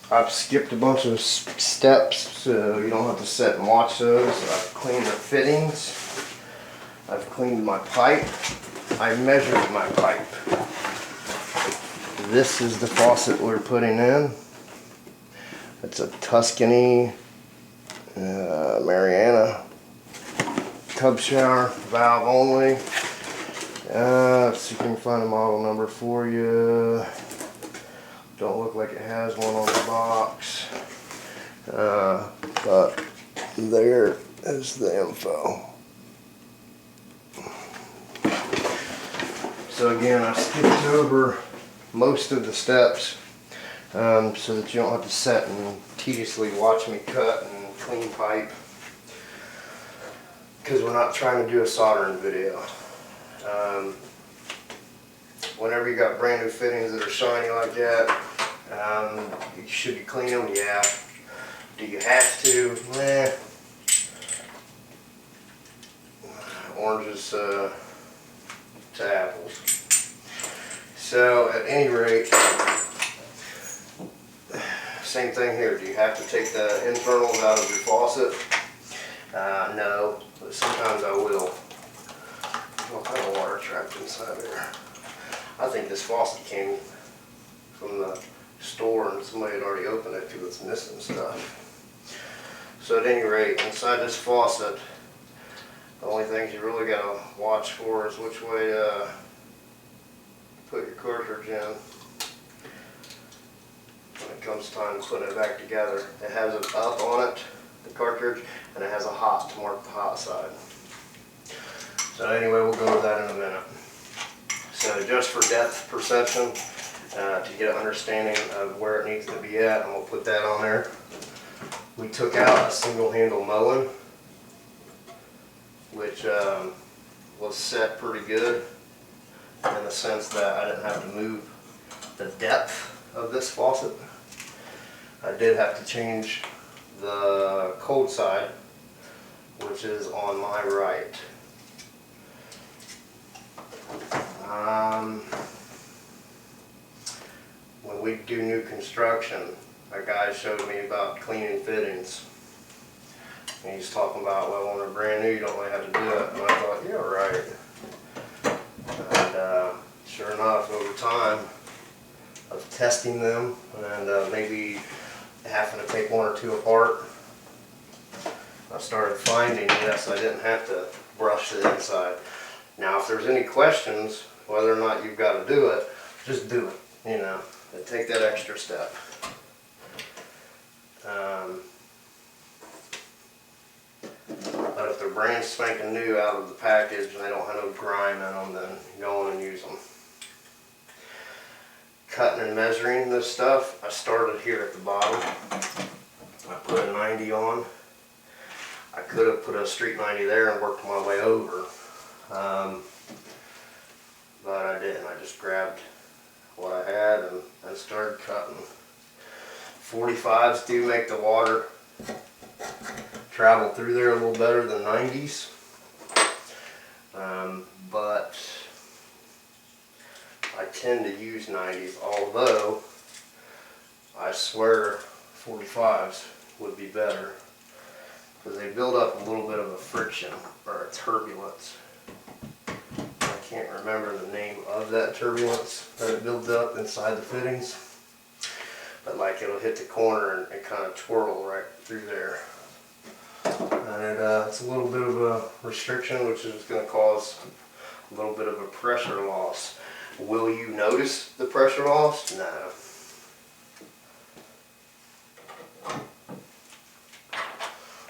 I've skipped a bunch of steps so you don't have to sit and watch those. I've cleaned the fittings. I've cleaned my pipe. I measured my pipe. This is the faucet we're putting in. It's a Tuscany Marianna tub shower, valve only. Let's see if we can find a model number for you. Don't look like it has one on the box, but there is the info. So again, I skipped over most of the steps so that you don't have to sit and tediously watch me cut and clean pipe, because we're not trying to do a soldering video. Whenever you got brand new fittings that are shiny like that, you should be cleaning them, yeah. Do you have to? Nah. Oranges to apples. So at any rate, same thing here. Do you have to take the internals out of your faucet? No, but sometimes I will. What kind of water trapped inside there? I think this faucet came from the store and somebody had already opened it because it's missing stuff. So at any rate, inside this faucet, the only things you really got to watch for is which way to put your cartridge in when it comes time to putting it back together. It has an up on it, the cartridge, and it has a hot to mark the hot side. So anyway, we'll go over that in a minute. So just for depth perception, to get an understanding of where it needs to be at, and we'll put that on there. We took out a single handle mowing, which was set pretty good in the sense that I didn't have to move the depth of this faucet. I did have to change the cold side, which is on my right. When we do new construction, a guy showed me about cleaning fittings. And he's talking about, well, when they're brand new, you don't really have to do it. And I thought, yeah, right. And sure enough, over time of testing them and maybe having to take one or two apart, I started finding, yes, I didn't have to brush the inside. Now, if there's any questions whether or not you've got to do it, just do it, you know, and take that extra step. But if they're brand spanking new out of the package and they don't have no grime in them, then go on and use them. Cutting and measuring this stuff, I started here at the bottom. I put a 90 on. I could have put a street 90 there and worked my way over. But I didn't. I just grabbed what I had and started cutting. 45s do make the water travel through there a little better than 90s. But I tend to use 90s, although I swear 45s would be better because they build up a little bit of a friction or a turbulence. I can't remember the name of that turbulence that it builds up inside the fittings, but like it'll hit the corner and kind of twirl right through there. And it's a little bit of a restriction, which is going to cause a little bit of a pressure loss. Will you notice the pressure loss? No.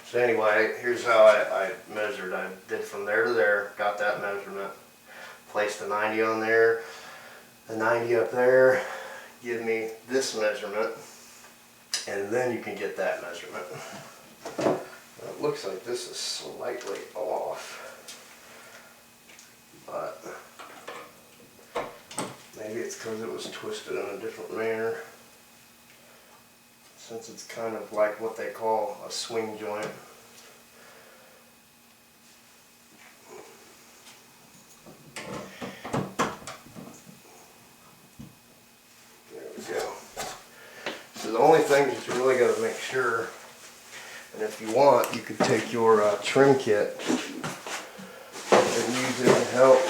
So anyway, here's how I measured. I did from there to there, got that measurement, placed the 90 on there, the 90 up there, give me this measurement, and then you can get that measurement. It looks like this is slightly off, but maybe it's because it was twisted in a different manner, since it's kind of like what they call a swing joint. There we go. So the only thing that you really got to make sure, and if you want, you could take your trim kit and use it to help,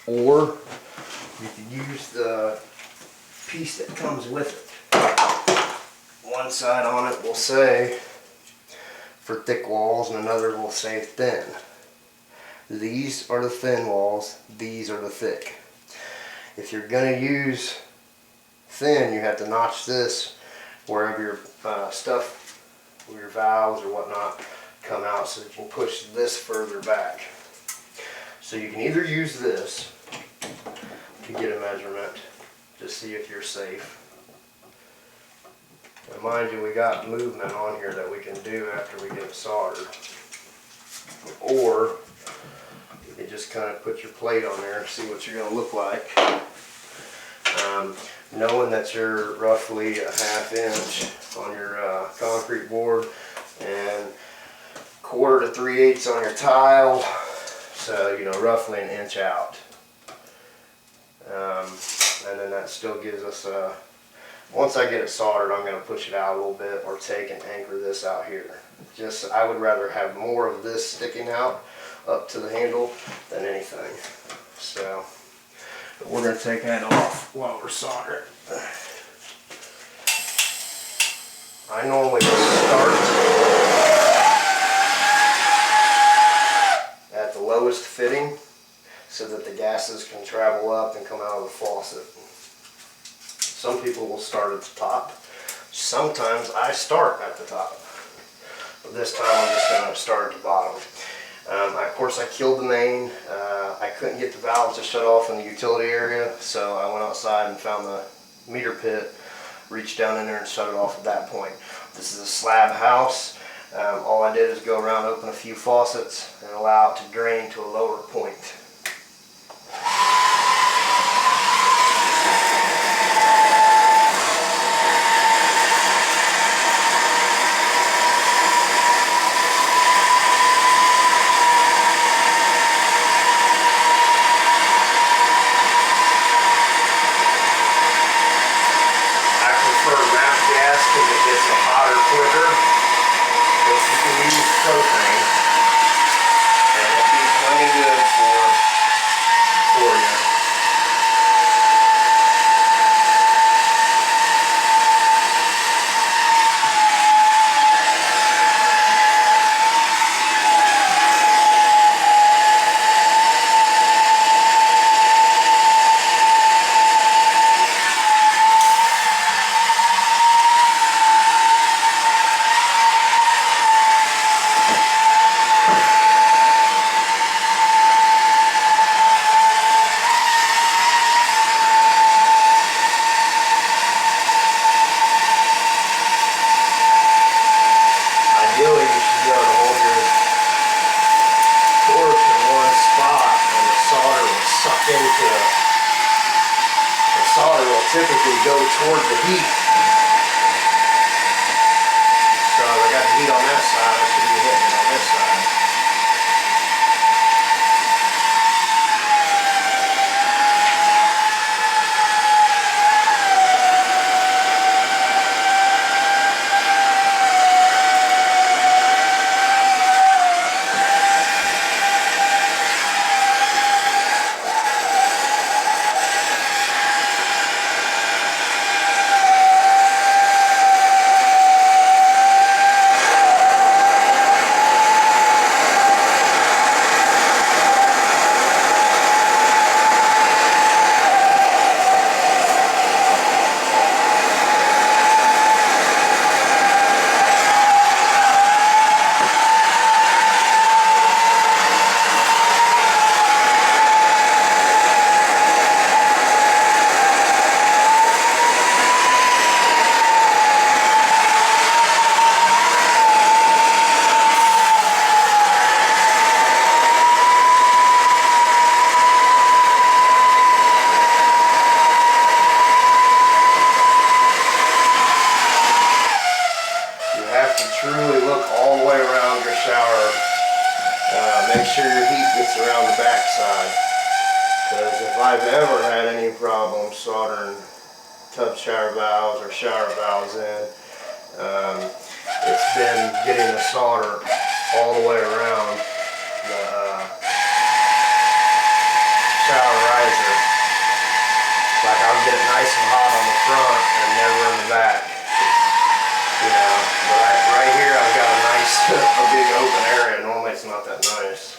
or you could use the piece that comes with it. One side on it will say for thick walls and another will say thin. These are the thin walls, these are the thick. If you're going to use thin, you have to notch this wherever your stuff, or your valves or whatnot come out, so that you can push this further back. So you can either use this to get a measurement to see if you're safe. And mind you, we got movement on here that we can do after we get it soldered. Or you just kind of put your plate on there and see what you're going to look like. Knowing that you're roughly a 1/2 inch on your concrete board and 1/4 to 3/8 on your tile, so you know, roughly an inch out. And then that still gives us a, once I get it soldered, I'm going to push it out a little bit or take and anchor this out here. Just, I would rather have more of this sticking out up to the handle than anything. So we're going to take that off while we're soldering. I normally start at the lowest fitting so that the gases can travel up and come out of the faucet. Some people will start at the top. Sometimes I start at the top. But this time I'm just going to start at the bottom. Of course, I killed the main. I couldn't get the valves to shut off in the utility area, so I went outside and found the meter pit, reached down in there and shut it off at that point. This is a slab house. All I did is go around, open a few faucets, and allow it to drain to a lower point. Quicker, but you can use propane, and it'll be plenty good for you. Typically go toward the heat. So I got the heat on that side, I should be hitting it on this side. Truly look all the way around your shower. Make sure your heat gets around the back side, because if I've ever had any problems soldering tub shower valves or shower valves in. It's been getting the solder all the way around the shower riser. Like I'll get it nice and hot on the front and never in the back. You know, but right here I've got a nice, a big open area. Normally it's not that nice.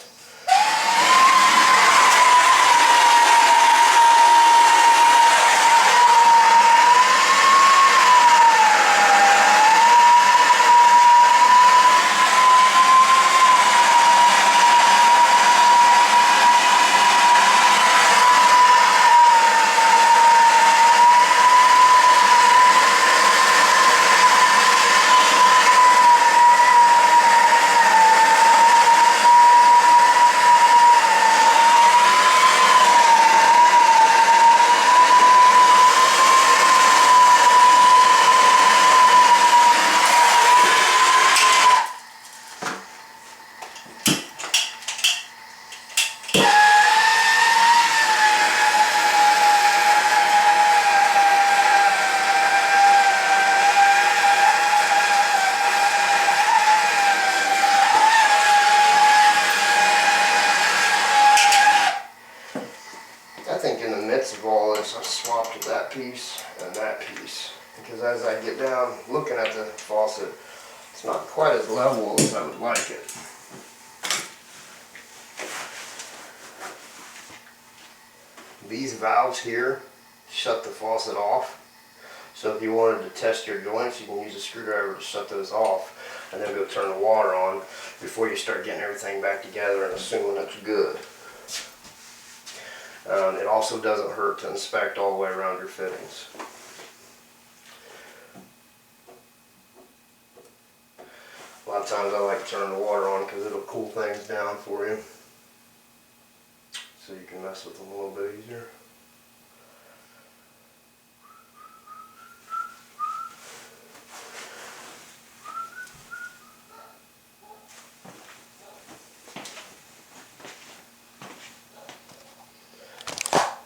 I think in the midst of all this, I swapped that piece and that piece. Because as I get down looking at the faucet, it's not quite as level as I would like it. These valves here shut the faucet off. So if you wanted to test your joints, you can use a screwdriver to shut those off and then go turn the water on before you start getting everything back together and assuming it's good. It also doesn't hurt to inspect all the way around your fittings. A lot of times I like to turn the water on because it'll cool things down for you, so you can mess with them a little bit easier.